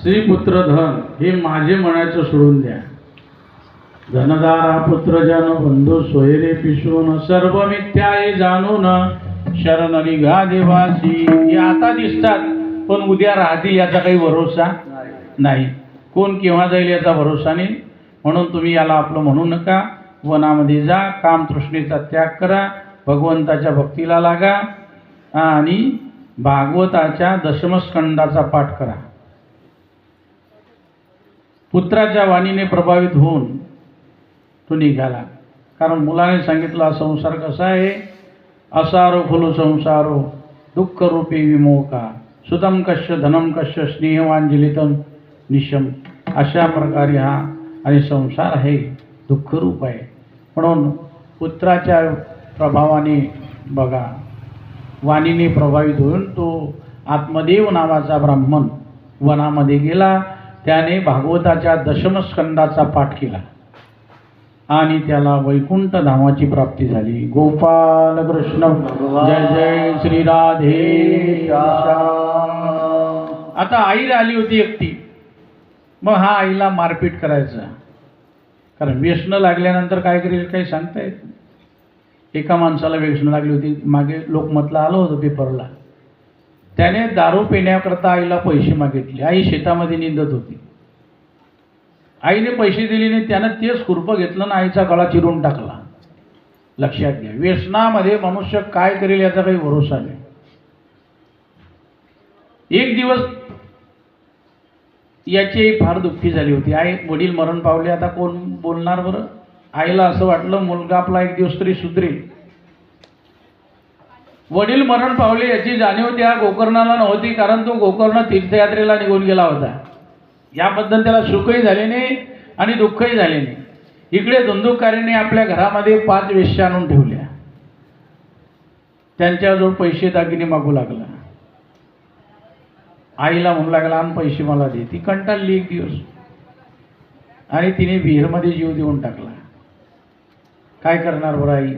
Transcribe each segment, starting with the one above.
श्रीपुत्र धन हे माझे म्हणायचं सोडून द्या. धनदारा पुत्र जन बंधू सोयरे पिशून सर्व मिथ्या हे जाणून शरण निघा देवासी. हे आता दिसतात पण उद्या राहतील याचा काही भरोसा नाही. कोण केव्हा जाईल याचा भरोसा नाही. म्हणून तुम्ही याला आपलं म्हणू नका. वनामध्ये जा, काम तृष्णेचा त्याग करा, भगवंताच्या भक्तीला लागा आणि भागवताच्या दशमस्कंदाचा पाठ करा. पुत्राच्या वाणीने प्रभावित होऊन तो निघाला. कारण मुलाने सांगितलं संसार कसा आहे. असारो खलु संसारो दुःख रूपी विमोका सुतम कश्य धनम कश्य स्नेहवांजलितम निशम. अशा प्रकारे हा आणि संसार आहे दुःखरूप आहे. म्हणून पुत्राच्या प्रभावाने बघा, वाणीने प्रभावित होऊन तो आत्मदेव नावाचा ब्राह्मण वनामध्ये गेला. त्याने भागवताच्या दशमस्कंदाचा पाठ केला आणि त्याला वैकुंठ धामाची प्राप्ती झाली. गोपाल कृष्ण जय जय श्री राधे. आता आई आली होती एकटी. मग हा आईला मारपीट करायचा. कारण व्यसन लागल्यानंतर काय करेल काही सांगता येत नाही. एका माणसाला व्यसन लागली होती. मागे लोकमतला आलं होतं पेपरला. त्याने दारू पिण्याकरता आईला पैसे मागितले. आई शेतामध्ये निंदत होती. आईने पैसे दिले नाही. त्यानं तेच खुरपं घेतलं ना आईचा गळा चिरून टाकला. लक्षात घ्या, व्यसनामध्ये मनुष्य काय करेल याचा काही भरोसा नाही. एक दिवस याची फार दुःखी झाली होती. आई वडील मरण पावले. आता कोण बोलणार बरं. आईला असं वाटलं मुलगा आपला एक दिवस तरी सुधरेल. वडील मरण पावले याची जाणीव त्या गोकर्णाला नव्हती. कारण तो गोकर्ण तीर्थयात्रेला निघून गेला होता. याबद्दल त्याला सुखही झाले नाही आणि दुःखही झाले नाही. इकडे धुंदुकारीने आपल्या घरामध्ये 5 वेश्या आणून ठेवल्या. त्यांच्याजवळ पैसे दागिने मागू लागला. आईला म्हणू लागला आण पैसे मला दे. ती कंटाळली एक दिवस आणि तिने विहीरमध्ये जीव देऊन टाकला. काय करणार बरं आई.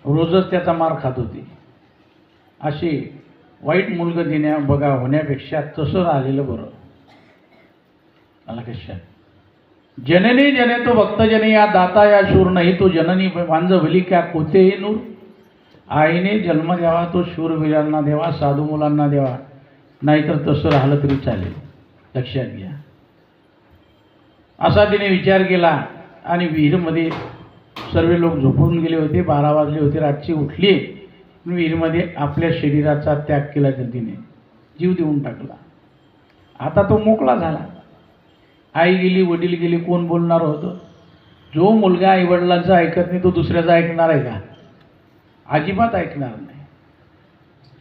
रोजच त्याचा मार खात होती. असे वाईट मुलगा बघा होण्यापेक्षा तसं राहिलेलं बरं. आला कशा. जननी जने तो भक्तजने या दाता या शूर नाही तो जननी वांजवली क्या कोते नूर. आईने जन्म द्यावा तो शूरवीरांना द्यावा, साधू मुलांना द्यावा, नाहीतर तसं राहिलं तरी चालेल. लक्षात घ्या. असा तिने विचार केला आणि विहीरमध्ये सर्व लोक झोपून गेले होते. 12 वाजले होते. रातची उठली. विहीरमध्ये आपल्या शरीराचा त्याग केला. तिने जीव देऊन टाकला. आता तो मोकळा झाला. आई गेली, वडील गेले, कोण बोलणार होतं. जो मुलगा आईवडिलांचं ऐकत नाही तो दुसऱ्याचं ऐकणार आहे का. अजिबात ऐकणार नाही.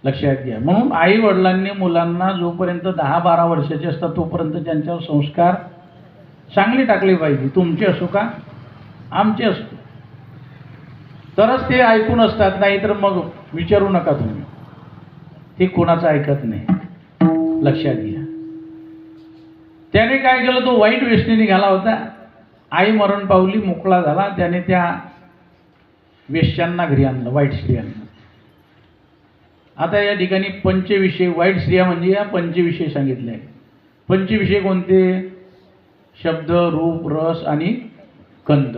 लक्षात घ्या. म्हणून आई वडिलांनी मुलांना जोपर्यंत 10-12 वर्षाचे असतात तोपर्यंत त्यांच्यावर संस्कार चांगले टाकले पाहिजे. तुमचे असो का आमचे असतो तरच ते ऐकून असतात. नाही तर मग विचारू नका तुम्ही. ते कोणाचं ऐकत नाही. लक्षात घ्या. त्याने काय केलं, तो वाईट व्यसनी निघाला होता. आई मरण पावली, मोकळा झाला. त्याने त्या वेश्यांना घरी आणलं, वाईट स्त्रियांना. आता या ठिकाणी पंचविषय, वाईट स्त्रिया म्हणजे या पंचविषय सांगितले आहे. पंचविषय कोणते. शब्द, रूप, रस आणि गंध.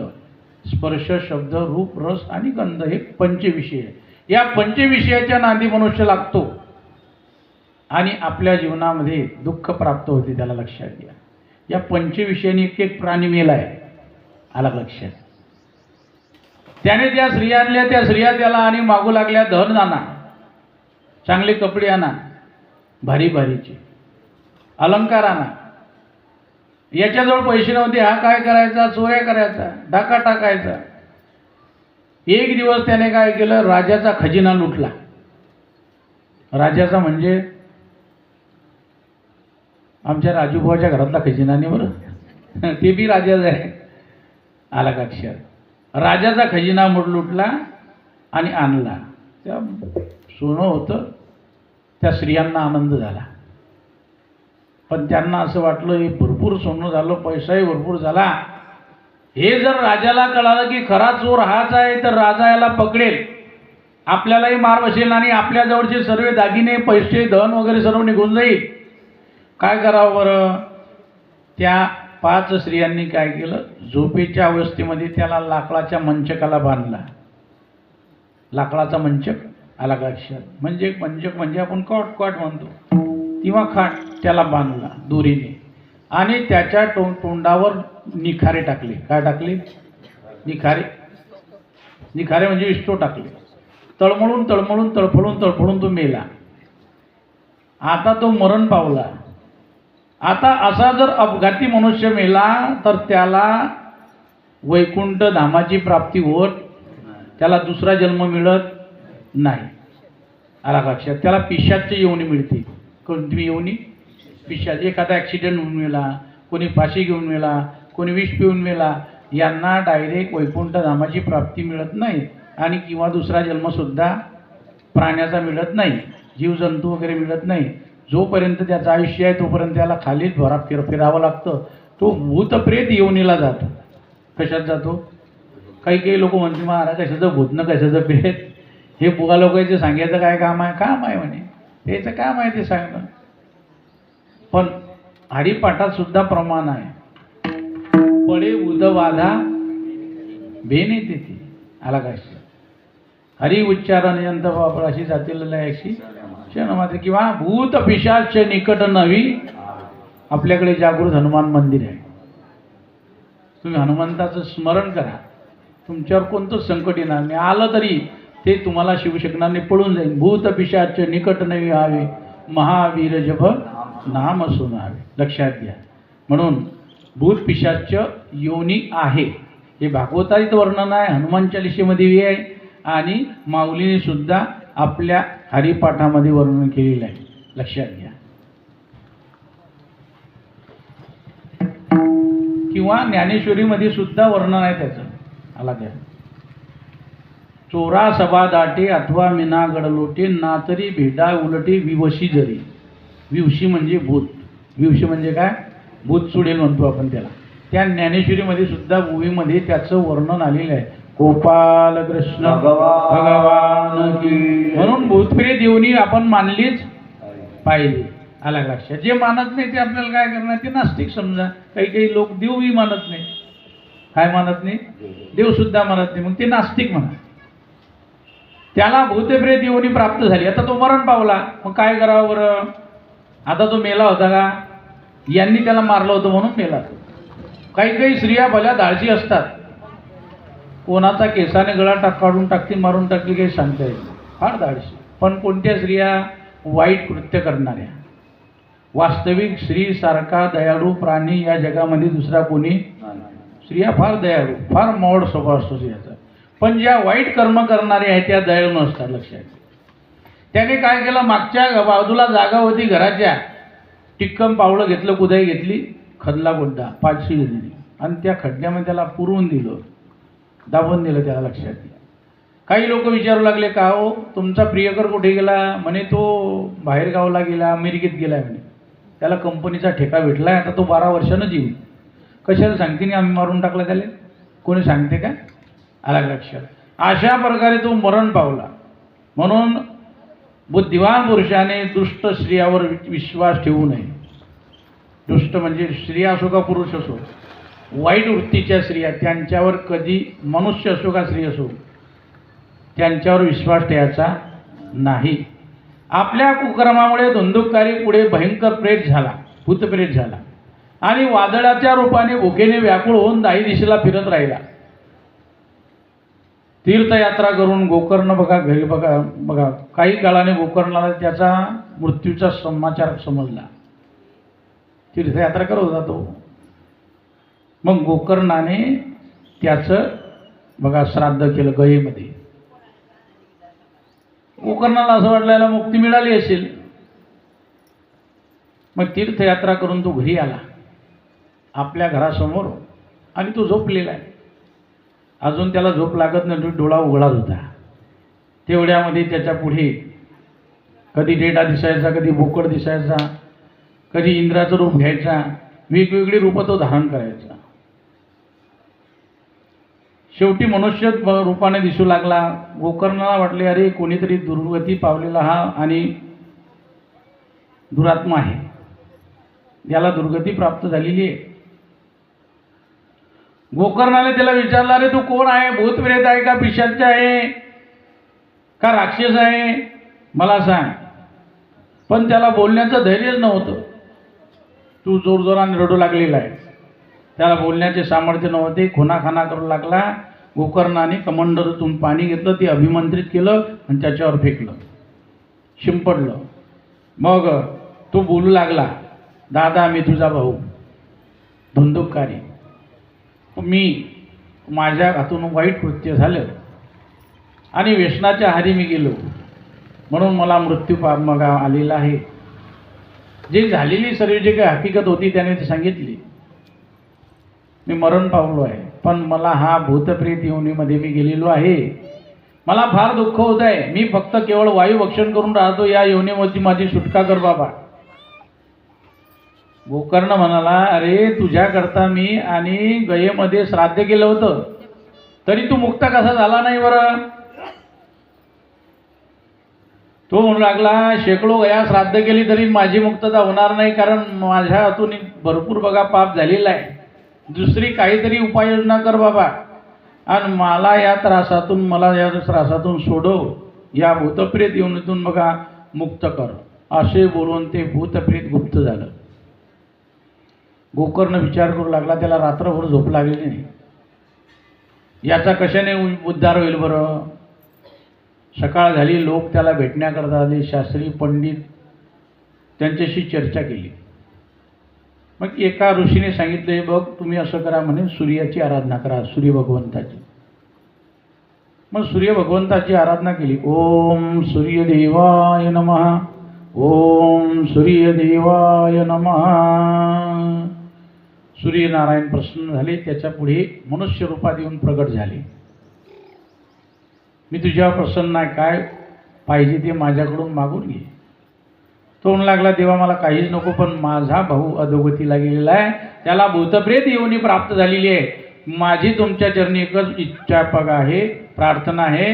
स्पर्श, शब्द, रूप, रस आणि गंध हे पंचविषय. या पंचविषयाच्या नांदी मनुष्य लागतो आणि आपल्या जीवनामध्ये दुःख प्राप्त होते. त्याला लक्षात घ्या. या पंचविषयाने एक प्राणी मेला आहे. आला लक्षात. त्याने त्या स्त्रिया आणल्या. त्या स्त्रिया त्याला आणि मागू लागल्या धन आणा, चांगले कपडे आणा, भारी भारीचे अलंकार आणा. याच्याजवळ पैसे नव्हते. हा काय करायचा, चोऱ्या करायचा, डाका टाकायचा. एक दिवस त्याने काय केलं, राजाचा खजिना लुटला. राजाचा म्हणजे आमच्या राजूभाऊच्या घरातला खजिना नाही बरं. ते बी राजाच आहे. आला का अक्षर. राजाचा खजिना लुटला आणि आणला. त्या सोनं होतं. त्या स्त्रियांना आनंद झाला. पण त्यांना असं वाटलं हे भरपूर सोनं झालं, पैसाही भरपूर झाला. हे जर राजाला कळालं की खरा चोर हाच आहे तर राजा याला पकडेल, आपल्यालाही मार बसेल आणि आपल्या जवळचे सर्व दागिने, पैसे, धन वगैरे सर्व निघून जाईल. काय करावं बरं? त्या 5 स्त्रियांनी काय केलं, झोपेच्या अवस्थेमध्ये त्याला लाकडाच्या मंचकाला बांधला. लाकडाचा मंचक आला का लक्षात? म्हणजे मंचक म्हणजे आपण कॉट म्हणतो किंवा खाट, त्याला बांधला दोरीने आणि त्याच्या तोंडावर निखारे टाकले. काय टाकले? निखारे म्हणजे विष्टो टाकले. तळफळून तो मेला. आता तो मरण पावला. आता असा जर अपघाती मनुष्य मेला तर त्याला वैकुंठ धामाची प्राप्ती होत, त्याला दुसरा जन्म मिळत नाही. आला का लक्षात? त्याला पिशाच्य योनी मिळते. कोणती योनी? पिशाच. एखादा ॲक्सिडेंट होऊन मेला, कोणी फाशी घेऊन मेला, कोणी विष पिऊन मेला, यांना डायरेक्ट वैकुंठ धामाची प्राप्ती मिळत नाही आणि किंवा दुसरा जन्मसुद्धा प्राण्याचा मिळत नाही, जीवजंतू वगैरे मिळत नाही. जोपर्यंत त्याचं आयुष्य आहे तोपर्यंत त्याला खालीच फिरावं लागतं. तो भूतप्रेत योनीला जातो. कशात जातो? काही लोक म्हणते महाराज कशाचं भूत न कशाचं प्रेत, हे बुवा लोकांचे सांगायचं काय काम आहे म्हणे, त्याचं काम आहे ते सांगणं. पण हरिपाठात सुद्धा प्रमाण आहे. पडे उदवाधा बेने तेथे. आला काय? हरि उच्चारण यंत अशी जातील अशी क्षण किंवा भूत पिशाच निकट नवी. आपल्याकडे जागृत हनुमान मंदिर आहे. तुम्ही हनुमंताचं स्मरण करा, तुमच्यावर कोणतंच संकट येणार नाही. आलं तरी ते तुम्हाला शिवू शकणार नाही, पळून जाईल. भूत पिशाच निकट नवी व्हावे, महावीर जप नाम सुनावे. लक्षात घ्या. म्हणून भूत पिशाच योनी आहे हे भागवतारीत वर्णन आहे, हनुमान चालिसेमध्ये आहे आणि माऊलीने सुद्धा आपल्या हरिपाठामध्ये वर्णन केलेलं आहे. लक्षात घ्या. किंवा ज्ञानेश्वरीमध्ये सुद्धा वर्णन आहे त्याचं. आला घ्या. चोरा सभा दाटे अथवा मीना गडलोटे, ना तरी भेडा उलटे विवशी जरी. विवशी म्हणजे भूत. विवशी म्हणजे काय? भूत चुडेल म्हणतो आपण त्याला. त्या ज्ञानेश्वरीमध्ये सुद्धा मूवीमध्ये त्याचं वर्णन आलेलं आहे. गोपाल कृष्ण भगवान की. म्हणून भूतप्रेत येऊनी आपण मानलीच पाहिजे. आला लक्षात? जे मानत नाही ते आपल्याला काय करणार? ते नास्तिक समजा. काही लोक देवही मानत नाही. काय मानत नाही? देव सुद्धा मानत नाही, मग ते नास्तिक म्हणा. त्याला भूतप्रेत येऊनी प्राप्त झाली. आता तो मरण पावला, मग काय करावं बरं? आता तो मेला होता का? यांनी त्याला मारलं होतं म्हणून मेला. काही स्त्रिया भल्या धाडसी असतात. कोणाचा केसाने गळा काढून टाकतील, मारून टाकतील, काही सांगता येईल. फार धाडसी. पण कोणत्या स्त्रिया? वाईट कृत्य करणाऱ्या. वास्तविक स्त्री सारखा दयाळू प्राणी या जगामध्ये दुसरा कोणी? स्त्रिया फार दयाळू, फार मोड स्वभाव असतो स्त्रियाचा. पण ज्या वाईट कर्म करणाऱ्या आहेत त्या दयाळू नसतात. लक्षात. त्याने काय केलं? मागच्या बाजूला जागा होती घराच्या, टिक्कम पावलं घेतलं, कुदाई घेतली, खदला गुड्डा 500 दिली आणि त्या खड्ड्यामध्ये त्याला पुरवून दिलं, दाबून दिलं त्याला. लक्षात घ्या. काही लोक विचारू लागले, का हो तुमचा प्रियकर कुठे गेला? म्हणे तो बाहेर गावला गेला, अमेरिकेत गेला म्हणे. त्याला कंपनीचा ठेका भेटला, आता तो 12 वर्षानं जीव. कशाला सांगते नाही आम्ही मारून टाकला त्याला? कोणी सांगते का? आला लक्षात? अशा प्रकारे तो मरण पावला. म्हणून बुद्धिवान पुरुषाने दुष्ट स्त्रियावर विश्वास ठेवू नये. दुष्ट म्हणजे स्त्रिया असो का पुरुष असो, वाईट वृत्तीच्या स्त्रिया, त्यांच्यावर कधी, मनुष्य असो का स्त्री असो, त्यांच्यावर विश्वास ठेवायचा नाही. आपल्या कुकर्मामुळे धुंदुककारी पुढे भयंकर प्रेत झाला, भूतप्रेत झाला आणि वादळाच्या रूपाने भुकेने व्याकुळ होऊन 10 दिशेला फिरत राहिला. तीर्थयात्रा करून गोकर्ण घरी बघा काही काळाने गोकर्णाला त्याचा मृत्यूचा समाचार समजला. तीर्थयात्रा करत होता तो. मग गोकर्णाने त्याचं श्राद्ध केलं गयेमध्ये. गोकर्णाला असं वाटलं याला मुक्ती मिळाली असेल. मग तीर्थयात्रा करून तो घरी आला आपल्या घरासमोर आणि तो झोपलेला आहे. अजून त्याला झोप लागत नाही, डोळा उघडाच होता. तेवढ्यामध्ये त्याच्या पुढे कधी डेडा दिसायचा, कधी बोकड दिसायचा, कधी इंद्राचं रूप घ्यायचा, वेगवेगळी रूपं तो धारण करायचा. शेवटी मनुष्य रूपाने दिसू लागला. गोकर्णाला वाटले अरे कोणीतरी दुर्गती पावलेला हा आणि दुरात्मा आहे. याला दुर्गती प्राप्त झालेली आहे. गोकर्णाने त्याला विचारलं, अरे तू कोण आहे? भूत प्रेत आहे का पिशाच आहे का राक्षस आहे, मला सांग. पण त्याला बोलण्याचं धैर्यच नव्हतं. तू जोरजोराने रडू लागलेला आहे. त्याला बोलण्याचे सामर्थ्य नव्हते. खुनाखाना करू लागला. गोकर्णाने कमंडलूतून पाणी घेतलं, ते अभिमंत्रित केलं आणि त्याच्यावर फेकलं, शिंपडलं. मग तो बोलू लागला, दादा मी तुझा भाऊ धुंदुककारी, मी माझ्या हातून वाईट कृत्य झालं आणि व्यसनाच्या आहारी मी गेलो, म्हणून मला मृत्यू मग आलेला आहे. जी झालेली सर्व जी काही हकीकत होती त्याने ती सांगितली. मी मरण पावलो आहे, पण मला हा भूतप्रेत योनीमध्ये मी गेलेलो आहे. मला फार दुःख होत आहे. मी फक्त केवळ वायू भक्षण करून राहतो. या योनीमध्ये माझी सुटका कर बाबा. गोकर्ण म्हणाला, अरे तुझ्याकरता मी आणि गयेमध्ये श्राद्ध केलं होतं, तरी तू मुक्त कसा झाला नाही बरं? तो म्हणू लागला, शेकडो गया श्राद्ध केली तरी माझी मुक्तता होणार नाही, कारण माझ्या हातून भरपूर बघा पाप झालेला आहे. दुसरी काहीतरी उपाययोजना कर बाबा आणि मला या त्रासातून सोडव, या भूतप्रेत योनीतून बघा मुक्त कर. असे बोलून ते भूतप्रेत गुप्त झालं. गोकर्ण विचार करू लागला. त्याला रात्रभर झोप लागली नाही. याचा कशाने उद्धार होईल बरं? सकाळ झाली. लोक त्याला भेटण्याकरता आले. शास्त्री पंडित त्यांच्याशी चर्चा केली. मग एका ऋषीने सांगितले, बघ तुम्ही असं करा म्हणे, सूर्याची आराधना करा, सूर्य भगवंताची. मग सूर्य भगवंताची आराधना केली. ओम सूर्यदेवाय नमः, ओम सूर्यदेवाय नमः. सूर्यनारायण प्रसन्न झाले. त्याच्या पुढे मनुष्य रूपात येऊन प्रगट झाले. मी तुझ्यावर प्रसन्न आहे, काय पाहिजे ते माझ्याकडून मागून घे. तो म्हणू लागला, देवा मला काहीच नको, पण माझा भाऊ अधोगतीला गेलेला आहे, त्याला भूतप्रेत योनी प्राप्त झालेली आहे. माझी तुमच्या चरणी एकच इच्छा आहे, प्रार्थना आहे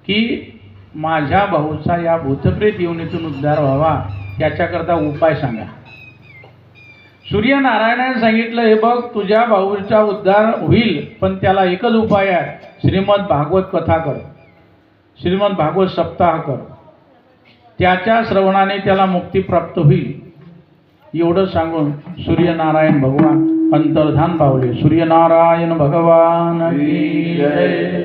की माझ्या भाऊचा या भूतप्रेत योनीतून उद्धार व्हावा, याच्याकरता उपाय सांगा. सूर्यनारायणाने सांगितलं, हे बघ तुझ्या भाऊचा उद्धार होईल, पण त्याला एकच उपाय आहे, श्रीमद भागवत कथा कर, श्रीमद भागवत सप्ताह कर. त्याच्या श्रवणाने त्याला मुक्ती प्राप्त होईल. एवढं सांगून सूर्यनारायण भगवान अंतर्धान पावले. सूर्यनारायण भगवान की जय.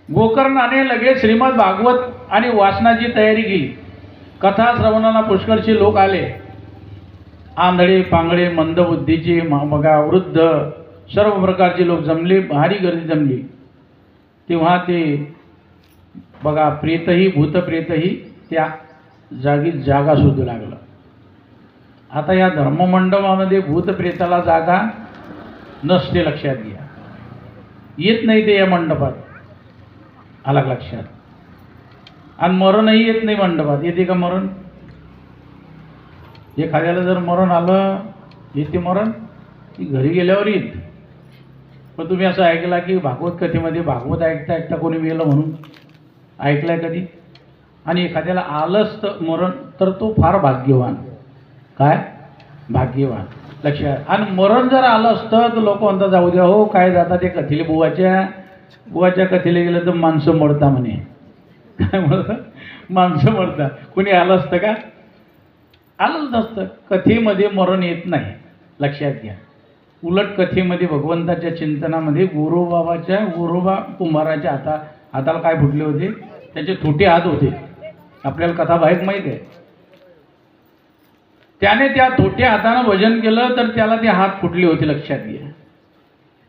गोकर्णाने लगेच श्रीमद भागवत आणि वाचनाची तयारी केली. कथा श्रवणाला पुष्कळशी लोक आले. आंधळे पांगळे मंदबुद्धीचे बघा वृद्ध सर्व प्रकारचे लोक जमले. भारी गर्दी जमली. तेव्हा ते बघा प्रेतही भूतप्रेतही त्या जागी जागा शोधू लागलं. आता या धर्ममंडपामध्ये भूतप्रेताला जागा नसते, लक्षात घ्या. येत नाही ते या मंडपात, आला लक्षात. आणि मरणही येत नाही मंडपात. येते का मरण? एखाद्याला जर मरण आलं, येते मरण की घरी गेल्यावर येत. पण तुम्ही असं ऐकला की भागवत कथेमध्ये भागवत ऐकता ऐकता कोणी मेलं म्हणून ऐकलंय कधी? आणि एखाद्याला आलंच तर मरण, तर तो फार भाग्यवान. काय भाग्यवान, लक्षात. आणि मरण जर आलं असतं तर लोक म्हणतात, जाऊ द्या हो, काय जाता ते कथेले, बुवाच्या कथेला गेलं तर माणसं मरता म्हणे. काय म्हणतात? माणसं मरतात. कोणी आलं असतं का? आलंच नसतं. कथेमध्ये मरण येत नाही, लक्षात घ्या. उलट कथेमध्ये भगवंताच्या चिंतनामध्ये गोरोबा कुंभाराच्या हाताला काय फुटले होते? त्याचे थोटे हात होते. आपल्याला कथा बाहेर माहीत आहे. त्याने त्या थोट्या हातानं भजन केलं तर त्याला ते हात फुटले होते, लक्षात घ्या.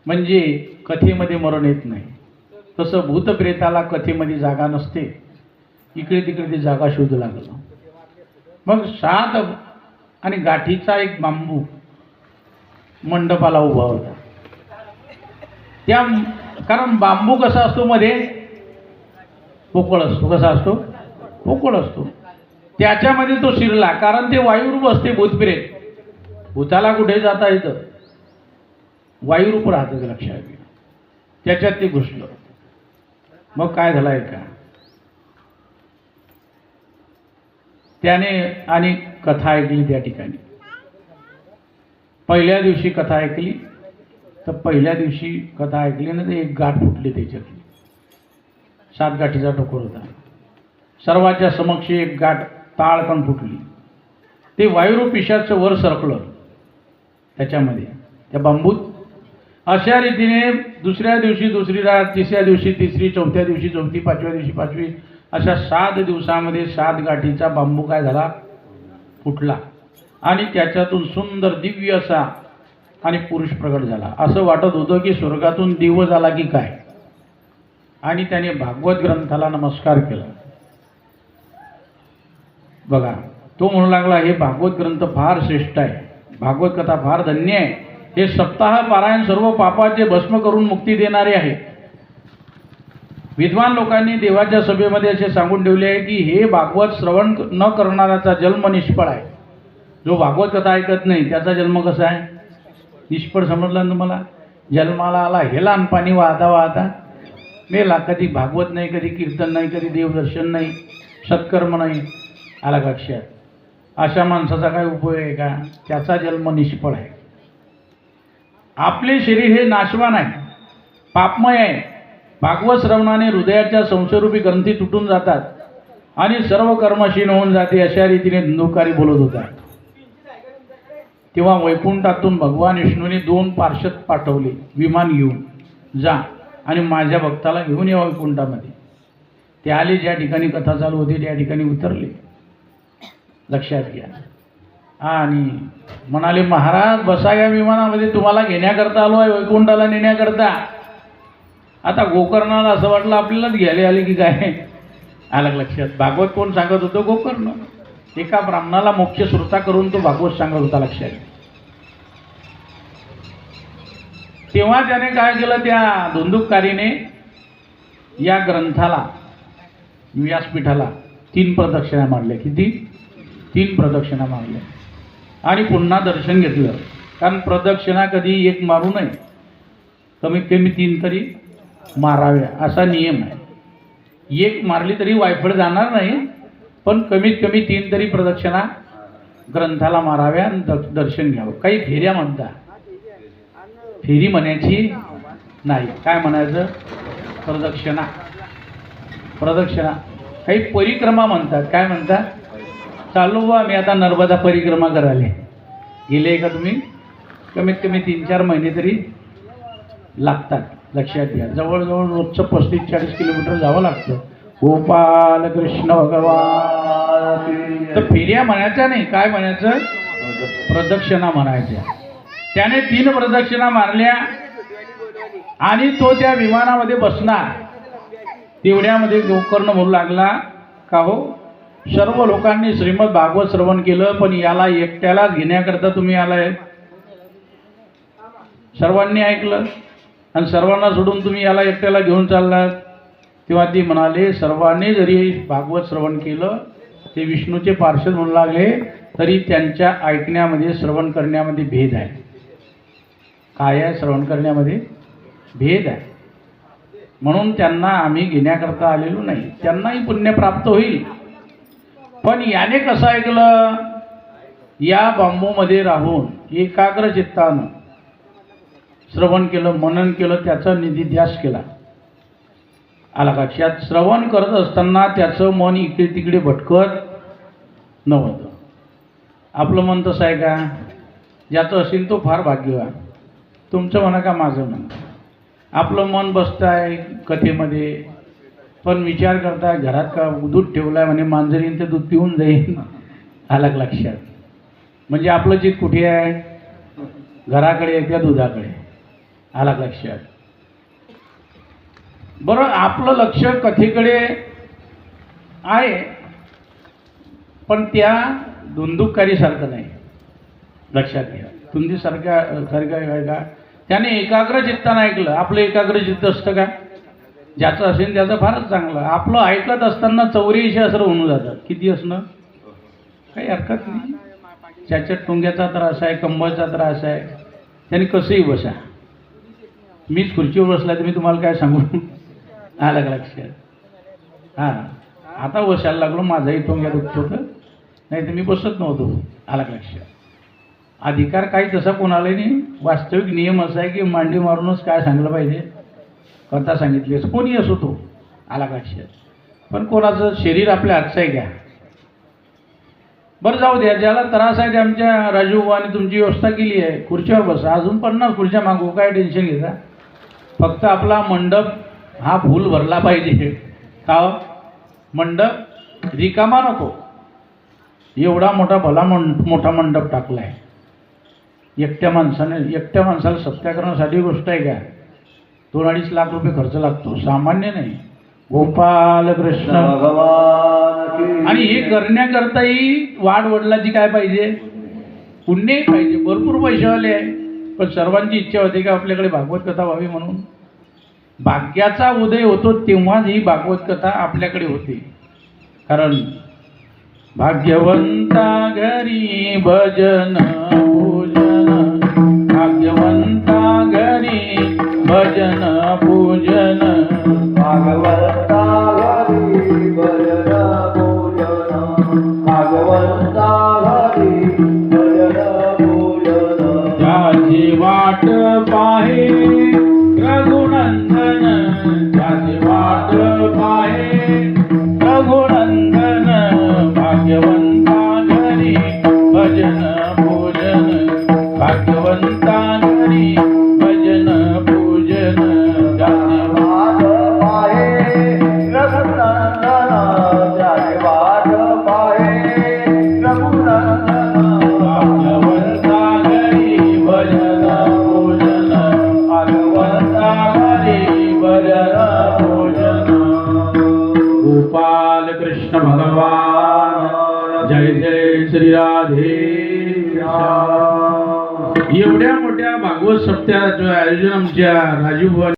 म्हणजे कथेमध्ये मरण येत नाही. तसं भूतप्रेताला कथेमध्ये जागा नसते. इकडे तिकडे ते जागा शोधू लागलं. मग 7 आणि गाठीचा एक बांबू मंडपाला उभा होता. कारण बांबू कसा असतो, मध्ये पोकळ असतो. कसा असतो? पोकळ असतो. त्याच्यामध्ये तो शिरला. कारण ते वायुरूप असते भूतप्रेत. भूताला कुठे जाता येतं? वायुरूप राहतं, लक्षात घ्या. त्याच्यात ते घुसलं. मग काय झालं आहे का? त्याने आणि कथा ऐकली त्या ठिकाणी. पहिल्या दिवशी कथा ऐकली, तर पहिल्या दिवशी कथा ऐकली ना, तर एक गाठ फुटली त्याच्यातली. 7 गाठीचा टोकर होता. सर्वांच्या समक्ष एक गाठ ताळकण फुटली. ते वायुरूप पिशाचं वर सरकलं त्याच्यामध्ये, त्या बांबूत. अशा रीतीने दुसऱ्या दिवशी दुसरी रात, तिसऱ्या दिवशी तिसरी, चौथ्या दिवशी चौथी, पाचव्या दिवशी पाचवी, अशा 7 दिवसामध्ये 7 गाठीचा बांबू काय झाला, फुटला. आणि त्याच्यातून सुंदर दिव्य असा आणि पुरुष प्रगट झाला. असं वाटत होतं की स्वर्गातून दिव झाला की काय. आणि त्याने भागवत ग्रंथाला नमस्कार केला. बघा, तो म्हणू लागला, हे भागवत ग्रंथ फार श्रेष्ठ आहे, भागवत कथा फार धन्य आहे, हे सप्ताह पारायण सर्व पापाचे भस्म करून मुक्ती देणारे आहे. विद्वान लोकांनी देवाच्या सभेमध्ये असे सांगून ठेवले आहे की हे भागवत श्रवण न करणाऱ्याचा जन्म निष्फळ आहे. जो भागवत कथा ऐकत नाही त्याचा जन्म कसा आहे, निष्फळ. समजला ना तुम्हाला. जन्माला आला हे लहानपाणी वाहता वाहता मेला. कधी भागवत नाही, कधी कीर्तन नाही, कधी देवदर्शन नाही, सत्कर्म नाही. आला लक्षात. अशा माणसाचा काय उपयोग आहे का, त्याचा जन्म निष्फळ आहे. आपले शरीर हे नाशवान आहे, पापमय आहे. भागवत श्रवणाने हृदयाच्या संशयरूपी ग्रंथी तुटून जातात आणि सर्व कर्मशील होऊन जाते. अशा रीतीने धुंदुकारी बोलत होता. तेव्हा वैकुंठातून भगवान विष्णूने 2 पार्षद पाठवले, विमान घेऊन जा आणि माझ्या भक्ताला घेऊन या वैकुंठामध्ये. ते आले, ज्या ठिकाणी कथा चालू होती त्या ठिकाणी उतरले. लक्षात घ्या. आणि म्हणाले, महाराज बसा या विमानामध्ये, तुम्हाला घेण्याकरता आलो आहे, वैकुंठाला नेण्याकरता. आता गोकर्णाला असं वाटलं आपल्यालाच घ्यायला आले की काय. आलं लक्षात. भागवत कोण सांगत होतं, गोकर्ण. एका ब्राह्मणाला मोक्ष श्रोता करून तो भागवत सांगत होता. लक्षात. तेव्हा त्याने काय केलं, त्या धुंदुककारीने या ग्रंथाला, व्यासपीठाला 3 प्रदक्षिणा मारल्या. किती? 3 प्रदक्षिणा मारल्या. आणि पुन्हा दर्शन घेतलं. कारण प्रदक्षिणा कधी एक मारू नये, कमीत कमी 3 तरी माराव्या असा नियम आहे. एक मारली तरी वायफळ जाणार नाही, पण कमीत कमी 3 तरी प्रदक्षिणा ग्रंथाला माराव्या आणि दर्शन घ्यावं. काही फेऱ्या म्हणतात, फेरी म्हणायची नाही. काय म्हणायचं, प्रदक्षिणा. प्रदक्षिणा. काही परिक्रमा म्हणतात. काय म्हणतात, चालू बा मी आता नर्मदा परिक्रमा करायला. गेले का तुम्ही? कमीत कमी 3-4 महिने तरी लागतात. लक्षात घ्या. जवळजवळ रोजचं 35-40 किलोमीटर जावं लागतं. गोपाल कृष्ण भगवान. तर फेऱ्या म्हणायच्या नाही, काय म्हणायचं, प्रदक्षिणा म्हणायच्या. त्याने 3 प्रदक्षिणा मारल्या आणि तो त्या विमानामध्ये बसणार. तेवढ्यामध्ये गोकर्ण बोलू लागला, का हो, सर्व लोकांनी श्रीमद भागवत श्रवण केलं, पण याला एकट्यालाच घेण्याकरता तुम्ही आलाय. सर्वांनी ऐकलं आणि सर्वांना सोडून तुम्ही याला एकट्याला घेऊन चाललात. तेव्हा ती म्हणाले, सर्वांनी जरी भागवत श्रवण केलं, ते विष्णूचे पार्षद म्हणू लागले, तरी त्यांच्या ऐकण्यामध्ये, श्रवण करण्यामध्ये भेद आहे. काय आहे? श्रवण करण्यामध्ये भेद आहे. म्हणून त्यांना आम्ही घेण्याकरता आलेलो नाही. त्यांनाही पुण्य प्राप्त होईल. पण याने कसं ऐकलं, या बांबूमध्ये राहून एकाग्र चित्तानं श्रवण केलं, मनन केलं, त्याचा निधिध्यास केला. आला लक्षात. श्रवण करत असताना त्याचं मन इकडे तिकडे भटकत नव्हतं. आपलं मन तसं आहे का? ज्याचं असेल तो फार भाग्यवान. तुमचं म्हणा का माझं म्हणा. आपलं मन बसतं आहे कथेमध्ये, पण विचार करताय घरात का दूध ठेवलं आहे म्हणे, मांजरीन ते दूध पिऊन जाईल. आलं लक्षात. म्हणजे आपलं चित्त कुठे आहे, घराकडे, त्या दुधाकडे. आलं लक्षात. बरं, आपलं लक्ष कथेकडे आहे, पण त्या धुंदुककारीसारखं नाही. लक्षात घ्या. धुंदीसारखं आहे का? त्याने एकाग्र चित्तानं ऐकलं. आपलं एकाग्र चित्त असतं का? ज्याचं असेल त्याचं फारच चांगलं. आपलं ऐकत असताना 84 असं होऊन जातं. किती असणं काही हरकत नाही. ज्याच्या टोंग्याचा त्रास आहे, कंबरचा त्रास आहे, त्याने कसंही बसा. मीच खुर्चीवर बसला तर मी तुम्हाला काय सांगू. आलं लक्षात. हां, आता बसायला लागलो. माझाही टोंग्या दुखत होतं, नाही तर मी बसत नव्हतो. आलं लक्षात. अधिकार काही तसा कोणाला नाही. वास्तविक नियम असा आहे की मांडी मारूनच काय सांगलं पाहिजे, कथा सांगितली असं कोणी असो तो आला लक्षात. पण कोणाचं शरीर आपल्या हातचं आहे का? बरं जाऊ द्या, ज्याला त्रास आहे ते आमच्या राजू आणि तुमची व्यवस्था केली आहे, खुर्च्यावर बसा, अजून 50 खुर्च्या मागू, काय टेन्शन घेता. फक्त आपला मंडप हा फुल भरला पाहिजे. का हो? मंडप रिकामा नको. एवढा मोठा मोठा मंडप टाकला आहे. एकट्या माणसाला सत्याग्रहासाठी गोष्ट आहे का? 2-2.5 लाख रुपये खर्च लागतो, सामान्य नाही. गोपाल कृष्ण भगवान. आणि हे करण्याकरताही वाढ वडिलांची काय पाहिजे? पुण्यही पाहिजे. भरपूर पैसेवाले आहे, पण सर्वांची इच्छा होती की आपल्याकडे भागवत कथा व्हावी. म्हणून भाग्याचा उदय होतो तेव्हाच ही भागवत कथा आपल्याकडे होते. कारण भाग्यवंता घरी भजन पूजन, भाग्यवंता घरी भजन पूजन, भागवंता घरी भजन पूजन, भागवंता घरी भजन पूजन. ज्याची वाट पाहे रघुनंदन, ज्याची वाट पाहे रघुनंदन, भाग्यवंता घरी भजन पूजन, भाग्यवंता घरी भजन पूजन. ज्याची वाट पाहे रघुनंदन, ज्याची वाट पाहे रघुनंदन, भाग्यवंता घरी भजन पूजन, भाग्यवंता घरी भजन पूजन. गोपाल कृष्ण भगवान, जय जय श्री राधे श्याम. एवढ्या मोठ्या भागवत सप्ताहाचं आयोजन आमच्या राजू